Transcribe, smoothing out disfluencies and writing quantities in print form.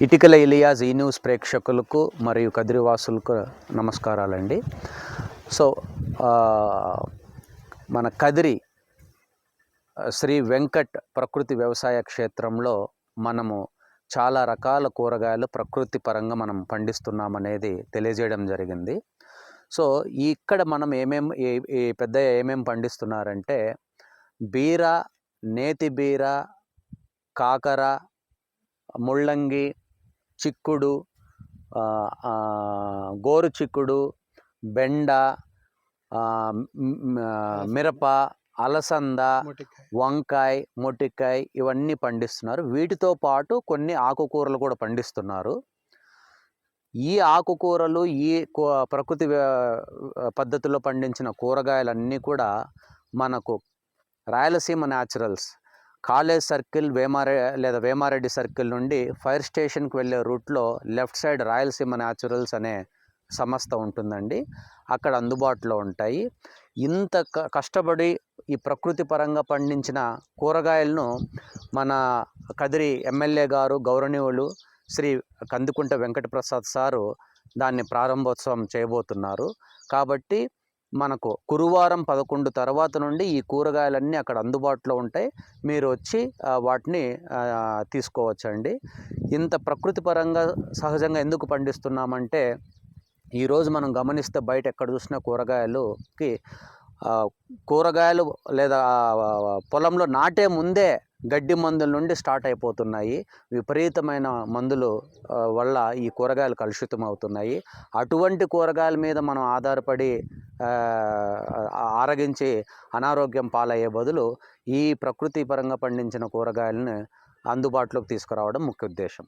ఇటికల ఇలియాస్ ఈ న్యూస్ ప్రేక్షకులకు మరియు కదిరివాసులకు నమస్కారాలండి. సో మన కదిరి శ్రీ వెంకట్ ప్రకృతి వ్యవసాయ క్షేత్రంలో మనము చాలా రకాల కూరగాయలు ప్రకృతి పరంగా మనం పండిస్తున్నామనేది తెలియజేయడం జరిగింది. సో ఇక్కడ మనం ఏమేం పండిస్తున్నారంటే బీర, నేతి బీర, కాకర, ముళ్ళంగి, చిక్కుడు, గోరు చిక్కుడు, బెండ, మిరప, అలసంద, వంకాయ, మొటికాయ ఇవన్నీ పండిస్తున్నారు. వీటితో పాటు కొన్ని ఆకుకూరలు కూడా పండిస్తున్నారు. ఈ ఆకుకూరలు ఈ ప్రకృతి పద్ధతిలో పండించిన కూరగాయలన్నీ కూడా మనకు Rayalaseema naturals college circle Vemareddy circle నుండి ఫైర్ స్టేషన్కి వెళ్ళే రూట్లో లెఫ్ట్ సైడ్ రాయలసీమ న్యాచురల్స్ అనే సంస్థ ఉంటుందండి. అక్కడ అందుబాటులో ఉంటాయి. ఇంత కష్టపడి ఈ ప్రకృతి పరంగా పండించిన కూరగాయలను మన కదిరి ఎమ్మెల్యే గారు గౌరవనీయులు శ్రీ కందుకుంట వెంకటప్రసాద్ సారు దాన్ని ప్రారంభోత్సవం చేయబోతున్నారు. కాబట్టి మనకు గురువారం 11 తర్వాత నుండి ఈ కూరగాయలన్నీ అక్కడ అందుబాటులో ఉంటాయి. మీరు వచ్చి వాటిని తీసుకోవచ్చండి. ఇంత ప్రకృతి పరంగా సహజంగా ఎందుకు పండిస్తున్నామంటే ఈరోజు మనం గమనిస్తే బయట ఎక్కడ చూసినా కూరగాయలు లేదా పొలంలో నాటే ముందే గడ్డి మందుల నుండి స్టార్ట్ అయిపోతున్నాయి. విపరీతమైన మందులు వల్ల ఈ కూరగాయలు కలుషితం అవుతున్నాయి. అటువంటి కూరగాయల మీద మనం ఆధారపడి ఆరగించి అనారోగ్యం పాలయ్యే బదులు ఈ ప్రకృతి పరంగా పండించిన కూరగాయలను అందుబాటులోకి తీసుకురావడం ముఖ్య ఉద్దేశం.